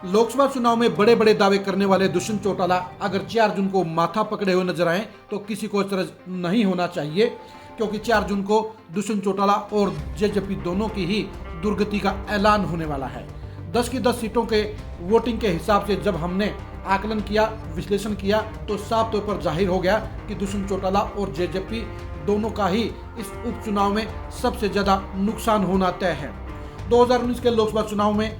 लोकसभा चुनाव में बड़े बड़े दावे करने वाले दुष्यंत चौटाला अगर 4 जून को माथा पकड़े हुए नजर आए तो किसी को अचरज नहीं होना चाहिए, क्योंकि 4 जून को दुष्यंत चौटाला और जेजेपी दोनों की ही दुर्गति का ऐलान होने वाला है। 10 की 10 सीटों के वोटिंग के हिसाब से जब हमने आकलन किया, विश्लेषण किया, तो साफ तौर पर जाहिर हो गया कि दुष्यंत चौटाला और जेजेपी दोनों का ही इस उपचुनाव में सबसे ज्यादा नुकसान होना तय है। 2019 के लोकसभा चुनाव में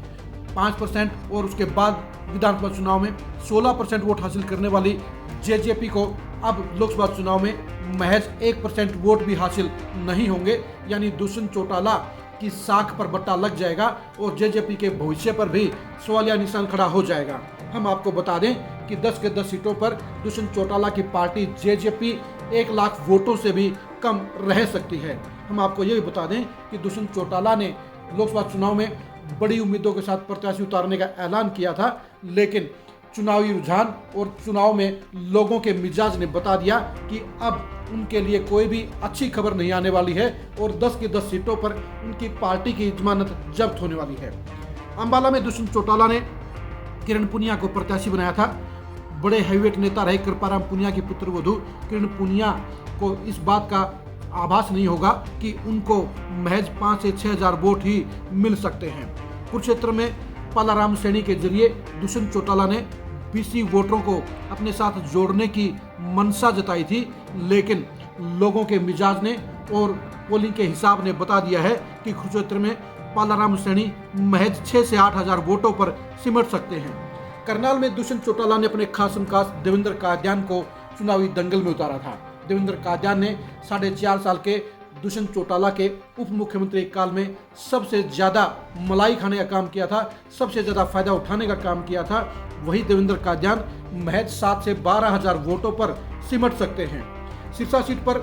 5% और उसके बाद विधानसभा चुनाव में 16% वोट हासिल करने वाली जेजेपी को अब लोकसभा चुनाव में महज 1% वोट भी हासिल नहीं होंगे, यानी दुष्यंत चौटाला की साख पर बट्टा लग जाएगा और जेजेपी के भविष्य पर भी सवालिया निशान खड़ा हो जाएगा। हम आपको बता दें कि 10 के 10 सीटों पर दुष्यंत चौटाला की पार्टी जेजेपी 1 लाख वोटों से भी कम रह सकती है। हम आपको ये भी बता दें कि दुष्यंत चौटाला ने लोकसभा चुनाव में बड़ी उम्मीदों के साथ प्रत्याशी उतारने का ऐलान किया था, लेकिन चुनावी रुझान और चुनाव में लोगों के मिजाज ने बता दिया कि अब उनके लिए कोई भी अच्छी खबर नहीं आने वाली है और 10 की 10 सीटों पर उनकी पार्टी की जमानत जब्त होने वाली है। अंबाला में दुष्यंत चौटाला ने किरण पुनिया को प्रत्याशी बनाया था। बड़े हैवीवेट नेता रहे कृपाराम पुनिया की पुत्रवधू किरण पुनिया को इस बात का आभास नहीं होगा कि उनको महज 5 से 6 हजार वोट ही मिल सकते हैं। कुरुक्षेत्र में पालाराम सैनी के जरिए दुष्यंत चौटाला ने बीसी वोटरों को अपने साथ जोड़ने की मंशा जताई थी, लेकिन लोगों के मिजाज ने और पोलिंग के हिसाब ने बता दिया है कि कुरुक्षेत्र में पालाराम सैनी महज 6 से 8 हजार वोटों पर सिमट सकते हैं। करनाल में दुष्यंत चौटाला ने अपने खासम खास देवेंद्र कादियान को चुनावी दंगल में उतारा था। देवेंद्र कादियान ने 4.5 साल के दुष्यंत चौटाला के उप मुख्यमंत्री काल में सबसे ज्यादा मलाई खाने का काम किया था, सबसे ज्यादा फायदा उठाने का काम किया था। वही देवेंद्र कादियान महज 7 से 12 हजार वोटों पर सिमट सकते हैं। सिरसा सीट पर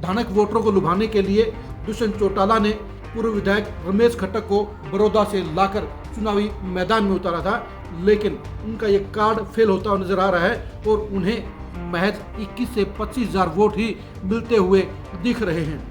धानक वोटरों को लुभाने के लिए दुष्यंत चौटाला ने पूर्व विधायक रमेश खट्टक को बड़ौदा से लाकर चुनावी मैदान में उतारा था, लेकिन उनका ये कार्ड फेल होता हुआ नजर आ रहा है और उन्हें महज 21 से 25 हजार वोट ही मिलते हुए दिख रहे हैं।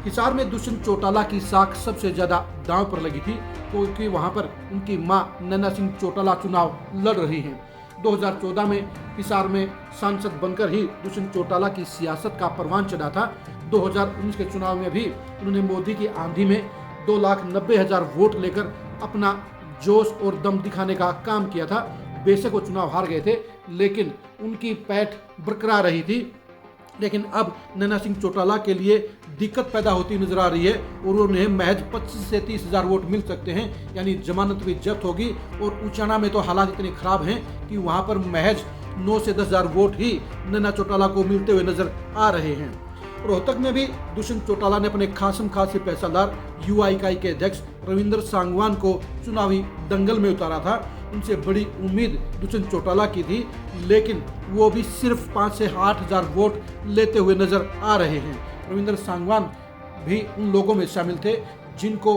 हिसार में दुष्यंत चौटाला की साख सबसे ज्यादा दांव पर लगी थी, क्योंकि वहां पर उनकी मां नैना सिंह चौटाला चुनाव लड़ रही हैं। 2014 में हिसार में सांसद बनकर ही दुष्यंत चौटाला की सियासत का परवान चढ़ा था। 2019 के चुनाव में भी उन्होंने मोदी की आंधी में 2,90,000 वोट लेकर अपना जोश और दम दिखाने का काम किया था। बेशक वो चुनाव हार गए थे, लेकिन उनकी पैठ बरकरार रही थी। लेकिन अब नैना सिंह चौटाला के लिए दिक्कत पैदा होती नजर आ रही है और उन्हें महज 25 से 30 हजार वोट मिल सकते हैं, यानी जमानत भी जब्त होगी। और उचाना में तो हालात इतने खराब हैं कि वहां पर महज 9 से 10 हजार वोट ही नैना चौटाला को मिलते हुए नजर आ रहे हैं। रोहतक में भी दुष्यंत चौटाला ने अपने खासम खास पैसादार युवा इकाई के अध्यक्ष रविंद्र सांगवान को चुनावी दंगल में उतारा था। उनसे बड़ी उम्मीद दुष्यंत चौटाला की थी, लेकिन वो भी सिर्फ 5 से 8 हजार वोट लेते हुए नजर आ रहे हैं। रविंद्र सांगवान भी उन लोगों में शामिल थे जिनको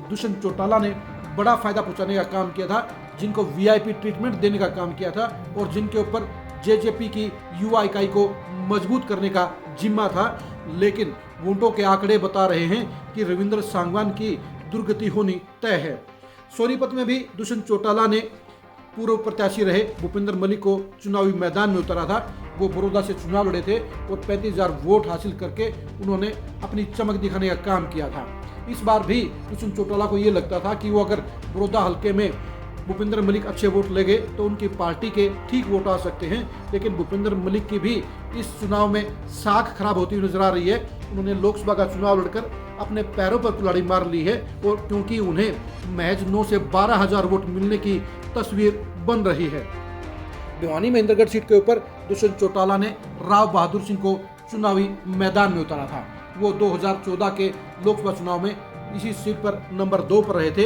दुष्यंत चौटाला ने बड़ा फायदा पहुंचाने का काम किया था, जिनको वीआईपी ट्रीटमेंट देने का काम किया था और जिनके ऊपर जेजेपी की युवा इकाई को मजबूत करने का जिम्मा था। लेकिन वोटों के आंकड़े बता रहे हैं कि रविंद्र सांगवान की दुर्गति होनी तय है। सोनीपत में भी दुष्यंत चौटाला ने पूर्व प्रत्याशी रहे भूपेंद्र मलिक को चुनावी मैदान में उतारा था। वो बड़ौदा से चुनाव लड़े थे और 35,000 वोट हासिल करके उन्होंने अपनी चमक दिखाने का काम किया था। इस बार भी दुष्यंत चौटाला को ये लगता था कि वो अगर बड़ौदा हल्के में भूपेंद्र मलिक अच्छे वोट ले गए तो उनकी पार्टी के ठीक वोट आ सकते हैं, लेकिन भूपेंद्र मलिक की भी इस चुनाव में साख खराब होती हुई नजर आ रही है। उन्होंने लोकसभा का चुनाव लड़कर अपने पैरों पर कुल्हाड़ी मार ली है और क्योंकि उन्हें महज 9 से 12 हजार वोट मिलने की तस्वीर बन रही है। भिवानी में इंद्रगढ़ सीट के ऊपर दुष्यंत चौटाला ने राव बहादुर सिंह को चुनावी मैदान में उतारा था। वो 2014 के लोकसभा चुनाव में इसी सीट पर नंबर 2 पर रहे थे।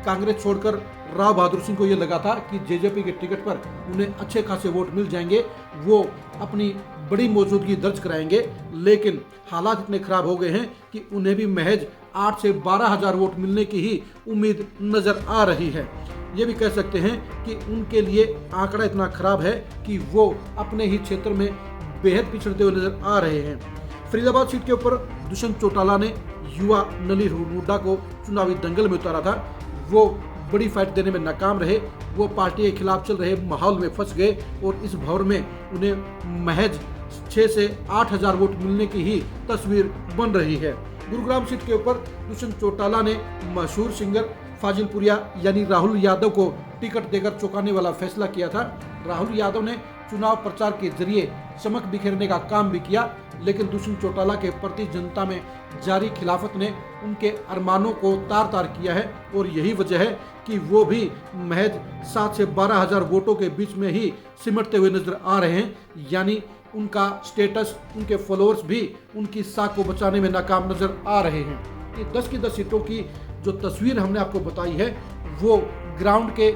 कांग्रेस छोड़कर राव बहादुर सिंह को यह लगा था कि जेजेपी के टिकट पर उन्हें अच्छे खासे वोट मिल जाएंगे, वो अपनी बड़ी मौजूदगी दर्ज कराएंगे, लेकिन हालात इतने खराब हो गए हैं कि उन्हें भी महज 8 से 12 हजार वोट मिलने की ही उम्मीद नजर आ रही है। ये भी कह सकते हैं कि उनके लिए आंकड़ा इतना खराब है कि वो अपने ही क्षेत्र में बेहद पिछड़ते हुए नजर आ रहे हैं। फरीदाबाद सीट के ऊपर दुष्यंत चौटाला ने युवा नलिन हुड्डा को चुनावी दंगल में उतारा था। वो बड़ी फाइट देने में नाकाम रहे। वो पार्टी के खिलाफ चल रहे माहौल में फंस गए और इस भंवर में उन्हें महज 6 से 8 हज़ार वोट मिलने की ही तस्वीर बन रही है। गुरुग्राम सीट के ऊपर दुष्यंत चौटाला ने मशहूर सिंगर फाजिलपुरिया यानी राहुल यादव को टिकट देकर चौंकाने वाला फैसला किया था। राहुल यादव ने चुनाव प्रचार के जरिए चमक बिखेरने का काम भी किया, लेकिन दुष्यंत चौटाला के प्रति जनता में जारी खिलाफत ने उनके अरमानों को तार तार किया है और यही वजह है कि वो भी महज 7 से 12 हज़ार वोटों के बीच में ही सिमटते हुए नजर आ रहे हैं। यानी उनका स्टेटस, उनके फॉलोअर्स भी उनकी साख को बचाने में नाकाम नजर आ रहे हैं। ये 10 की 10 सीटों की जो तस्वीर हमने आपको बताई है वो ग्राउंड के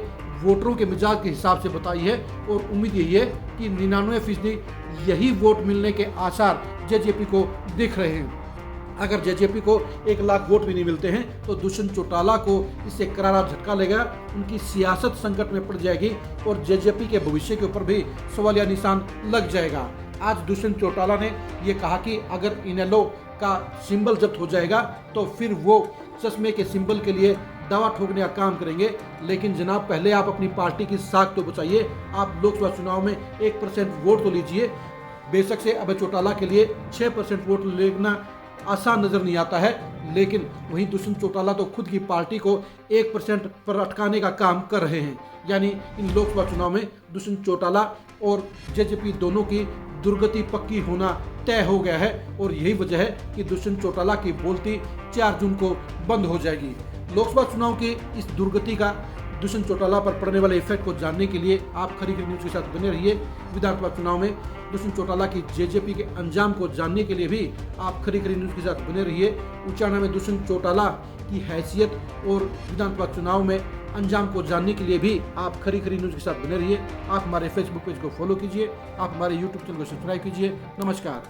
वोटरों के मिजाज के हिसाब से बताई है और उम्मीद यही है कि 99% यही वोट मिलने के आसार जेजेपी को दिख रहे हैं। अगर जेजेपी को 1 लाख वोट भी नहीं मिलते हैं तो दुष्यंत चौटाला को इससे करारा झटका लेगा, उनकी सियासत संकट में पड़ जाएगी और जेजेपी के भविष्य के ऊपर भी सवालिया निशान लग जाएगा। आज दुष्यंत चौटाला ने ये कहा कि अगर इनेलो का सिंबल जब्त हो जाएगा तो फिर वो चश्मे के सिंबल के लिए दावा ठोकने का काम करेंगे। लेकिन जनाब, पहले आप अपनी पार्टी की साख तो बचाइए। आप लोकसभा चुनाव में 1% वोट तो लीजिए। बेशक से अभय चौटाला के लिए 6% वोट लेना आसान नजर नहीं आता है, लेकिन वहीं दुष्यंत चौटाला तो खुद की पार्टी को 1% पर अटकाने का काम कर रहे हैं। यानी इन लोकसभा चुनाव में दुष्यंत चौटाला और जेजेपी दोनों की दुर्गति पक्की होना तय हो गया है और यही वजह है कि दुष्यंत चौटाला की बोलती 4 जून को बंद हो जाएगी। लोकसभा चुनाव की इस दुर्गति का दुष्यंत चौटाला पर पड़ने वाले इफेक्ट को जानने के लिए आप खरी खरी न्यूज़ के साथ बने रहिए। विधानसभा चुनाव में दुष्यंत चौटाला की जेजेपी के अंजाम को जानने के लिए भी आप खरी खरी न्यूज़ के साथ बने रहिए। उचाना में दुष्यंत चौटाला की हैसियत और विधानसभा चुनाव में अंजाम को जानने के लिए भी आप खरी खरी न्यूज़ के साथ बने रहिए। आप हमारे फेसबुक पेज को फॉलो कीजिए, आप हमारे यूट्यूब चैनल को सब्सक्राइब कीजिए। नमस्कार।